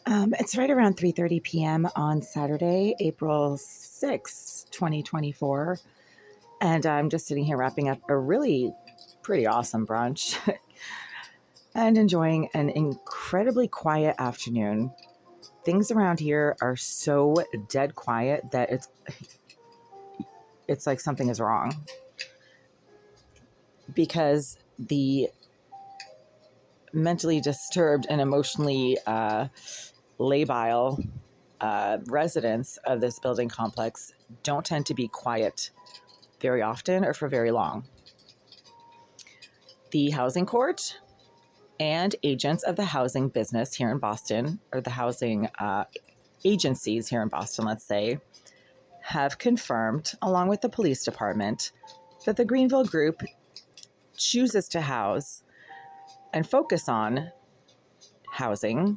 It's right around 3:30 p.m. on Saturday, April 6th, 2024, and I'm just sitting here wrapping up a really pretty awesome brunch and enjoying an incredibly quiet afternoon. Things around here are so dead quiet that it's like something is wrong because the mentally disturbed and emotionally labile residents of this building complex don't tend to be quiet very often or for very long. The housing court and agents of the housing business here in Boston, or the housing agencies here in Boston, let's say, have confirmed, along with the police department, that the Greenville Group chooses to house and focus on housing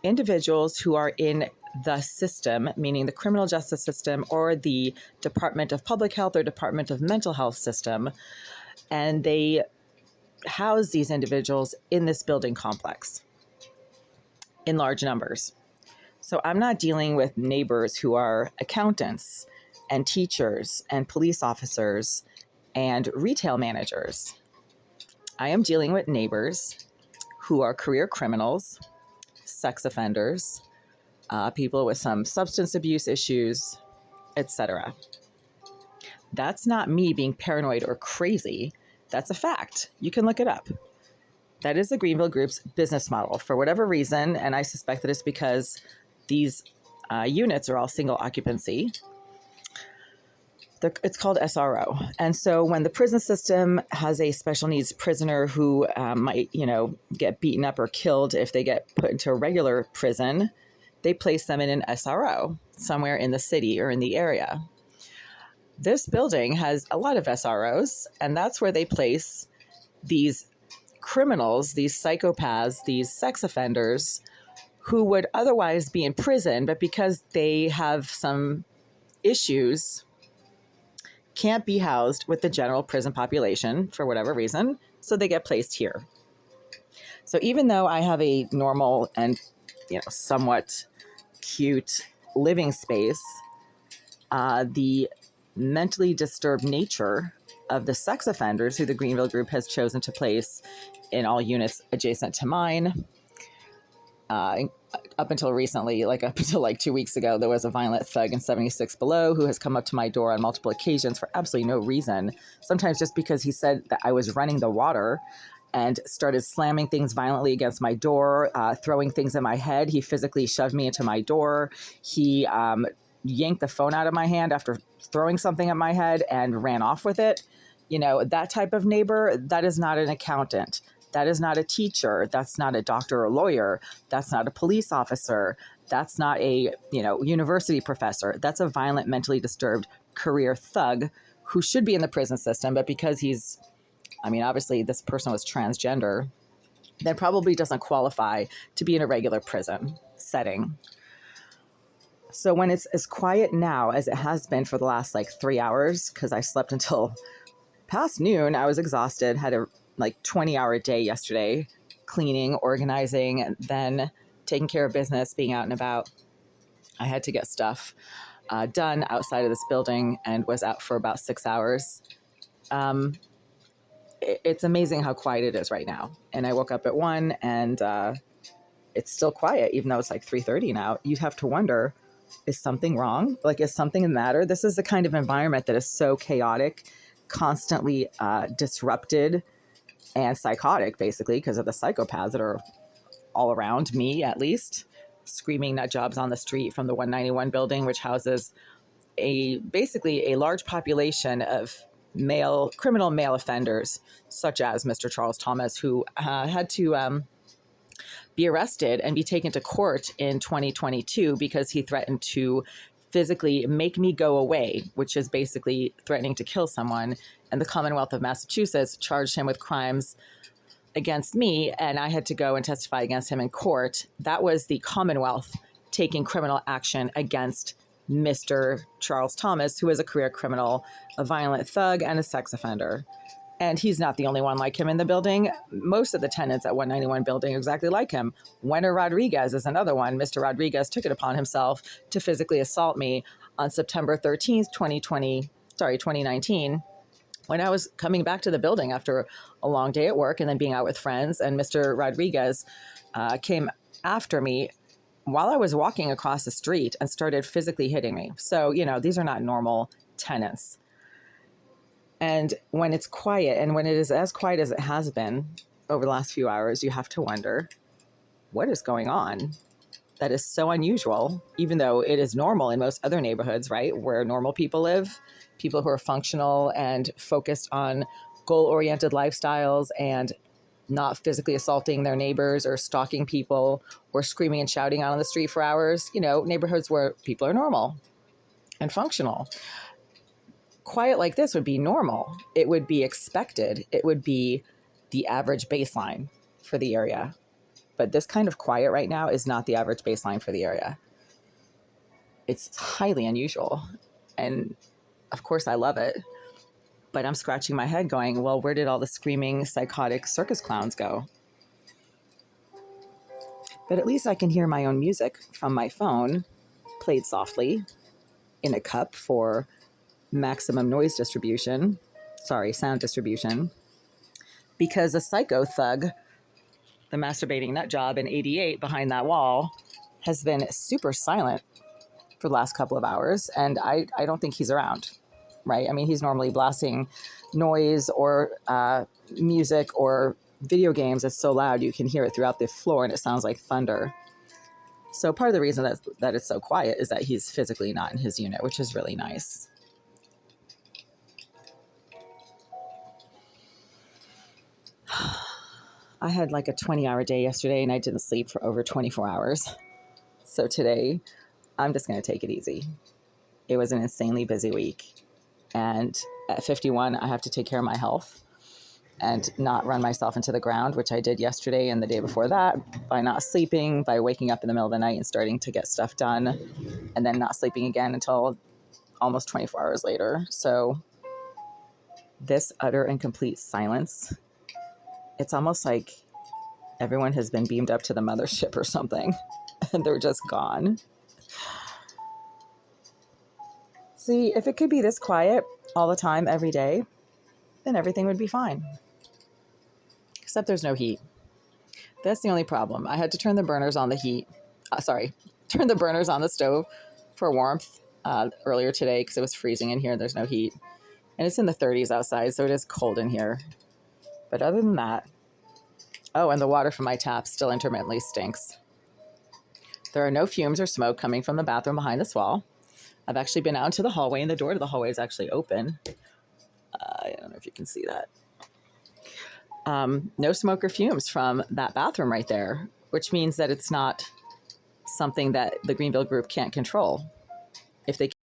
individuals who are in the system, meaning the criminal justice system or the Department of Public Health or Department of Mental Health system, and they house these individuals in this building complex in large numbers. So I'm not dealing with neighbors who are accountants and teachers and police officers and retail managers. I am dealing with neighbors who are career criminals, sex offenders, people with some substance abuse issues, etc. That's not me being paranoid or crazy. That's a fact. You can look it up. That is the Greenville Group's business model for whatever reason, and I suspect that it's because these units are all single occupancy. It's called SRO. And so when the prison system has a special needs prisoner who might, get beaten up or killed if they get put into a regular prison, they place them in an SRO somewhere in the city or in the area. This building has a lot of SROs, and that's where they place these criminals, these psychopaths, these sex offenders who would otherwise be in prison, but because they have some issues, can't be housed with the general prison population for whatever reason, so they get placed here. So even though I have a normal and somewhat cute living space, the mentally disturbed nature of the sex offenders who the Greenville Group has chosen to place in all units adjacent to mine, up until recently, up until 2 weeks ago, there was a violent thug in 76 Below who has come up to my door on multiple occasions for absolutely no reason. Sometimes just because he said that I was running the water, and started slamming things violently against my door, throwing things at my head. He physically shoved me into my door. He yanked the phone out of my hand after throwing something at my head and ran off with it. That type of neighbor, that is not an accountant. That is not a teacher. That's not a doctor or lawyer. That's not a police officer. That's not a, university professor. That's a violent, mentally disturbed career thug who should be in the prison system, but because obviously this person was transgender, then probably doesn't qualify to be in a regular prison setting. So when it's as quiet now as it has been for the last 3 hours, because I slept until past noon, I was exhausted, had a 20-hour day yesterday, cleaning, organizing, and then taking care of business, being out and about. I had to get stuff done outside of this building and was out for about 6 hours. It's amazing how quiet it is right now. And I woke up at 1 and it's still quiet, even though it's 3:30 now. You'd have to wonder, is something wrong? Is something the matter? This is the kind of environment that is so chaotic, constantly disrupted, and psychotic, basically, because of the psychopaths that are all around me, at least, screaming nut jobs on the street from the 191 building, which houses basically a large population of criminal male offenders, such as Mr. Charles Thomas, who had to be arrested and be taken to court in 2022 because he threatened to physically make me go away, which is basically threatening to kill someone. And the Commonwealth of Massachusetts charged him with crimes against me, and I had to go and testify against him in court. That was the Commonwealth taking criminal action against Mr. Charles Thomas, who is a career criminal, a violent thug, and a sex offender. And he's not the only one like him in the building. Most of the tenants at 191 building are exactly like him. Wenner Rodriguez is another one. Mr. Rodriguez took it upon himself to physically assault me on September 13th, 2019, when I was coming back to the building after a long day at work and then being out with friends. And Mr. Rodriguez came after me while I was walking across the street and started physically hitting me. So, these are not normal tenants. And when it's quiet, and when it is as quiet as it has been over the last few hours, you have to wonder, what is going on? That is so unusual, even though it is normal in most other neighborhoods, right? Where normal people live, people who are functional and focused on goal-oriented lifestyles and not physically assaulting their neighbors or stalking people or screaming and shouting out on the street for hours, neighborhoods where people are normal and functional. Quiet like this would be normal. It would be expected. It would be the average baseline for the area. But this kind of quiet right now is not the average baseline for the area. It's highly unusual. And of course I love it. But I'm scratching my head going, well, where did all the screaming, psychotic circus clowns go? But at least I can hear my own music from my phone, played softly in a cup for maximum sound distribution, because a psycho thug, the masturbating nut job in 88 behind that wall, has been super silent for the last couple of hours, and I don't think he's around, right? I mean, he's normally blasting noise or music or video games. It's so loud you can hear it throughout the floor and it sounds like thunder. So part of the reason that it's so quiet is that he's physically not in his unit, which is really nice. I had like a 20-hour day yesterday and I didn't sleep for over 24 hours. So today, I'm just going to take it easy. It was an insanely busy week. And at 51, I have to take care of my health and not run myself into the ground, which I did yesterday and the day before that, by not sleeping, by waking up in the middle of the night and starting to get stuff done, and then not sleeping again until almost 24 hours later. So this utter and complete silence, it's almost like everyone has been beamed up to the mothership or something, and they're just gone. See, if it could be this quiet all the time, every day, then everything would be fine. Except there's no heat. That's the only problem. I had to turn the burners on turn the burners on the stove for warmth earlier today because it was freezing in here. There's no heat. And it's in the 30s outside, so it is cold in here. But other than that, oh, and the water from my tap still intermittently stinks. There are no fumes or smoke coming from the bathroom behind this wall. I've actually been out into the hallway, and the door to the hallway is actually open. I don't know if you can see that. No smoke or fumes from that bathroom right there, which means that it's not something that the Greenville group can't control. If they